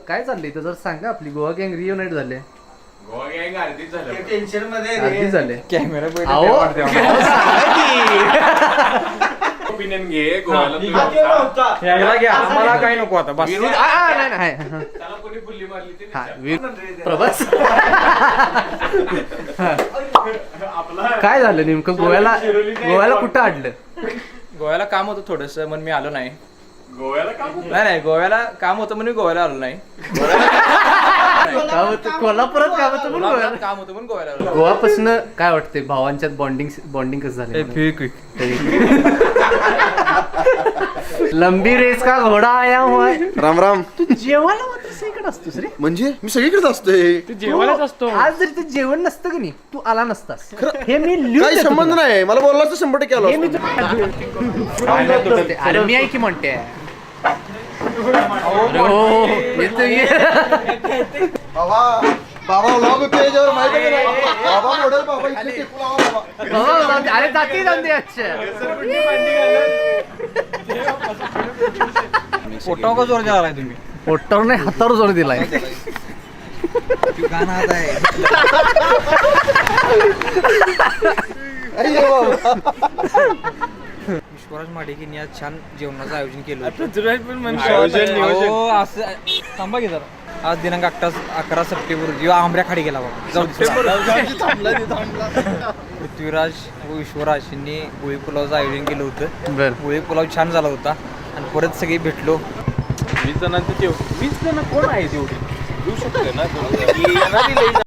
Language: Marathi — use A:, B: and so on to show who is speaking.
A: काय चाललंय तर जर सांगा. आपली गोवा गँग रियुनाइट झाले.
B: गोवा गँग अर्धीच झालं.
C: टेन्शन मध्ये
A: अर्धी झाले.
D: कॅमेरा
B: ओपिनियन घे गोव्याला
D: यायला घ्या आम्हाला काही नको आता बस.
B: त्याला कोणी फुल्ली मारली ते
A: प्रभास
B: आपला
A: काय झालं नेमकं गोव्याला कुठं अडलं.
D: गोव्याला काम होतं थोडस म्हणून मी आलो नाही.
B: गोव्याला का
D: नाही गोव्याला काम होतं म्हणून मी गोव्याला आलो नाही.
A: कोल्हापुरात काय होतं म्हणून
D: गोव्याला काम होतं म्हणून गोव्याला आलो.
A: गोवापासून काय वाटतंय भावांच्यात बॉन्डिंग कसं झालं. लंबी रेस का घोडा आया हुआ है.
E: राम राम.
A: तू जेवायला मात्र सगळीकडे असतोस रे.
E: म्हणजे मी सगळीकडे असतोय.
D: तू जेवायलाच असतो.
A: आज जरी ते जेवण नसतं की नाही तू आला नसतास. हे मी लिहून
E: काही
A: देतो
E: संबंध
A: तुला.
E: नाही. मला बोलला तर 100% आलो
A: हे मी
E: असतो.
A: अरे मी आहे की म्हणते. अरे हो, येतो ये.
E: बाबा लॉग होते याच्यावर माहिती आहे का नाही? बाबा मॉडेल बाबा इथे टेकून आवा बाबा.
A: हो, जाऊ दे. अरे जाते अच्छा.
D: पोटाव का जोर द्यावा तुम्ही.
A: पोटावर नाही हातावर जोर दिलाय.
D: गाणं आता आहे.
E: अरे बाबा.
D: विश्वराज माडिकेंनी आज छान जेवणाचं आयोजन केलं होतं.
B: नियोजन.
D: असं थांबा की जरा. आज दिनांक 11 सप्टेंबर जेव्हा आंबऱ्या खाडी गेला बाबा. जाऊ पृथ्वीराज व विश्वराज यांनी गोळी पुलावचं आयोजन केलं होतं.
A: बर
D: गोळी पुलाव छान झाला होता आणि परत सगळी भेटलो.
B: 20 जणांचं 20 जण कोण आहे तेवढी येऊ शकते ना.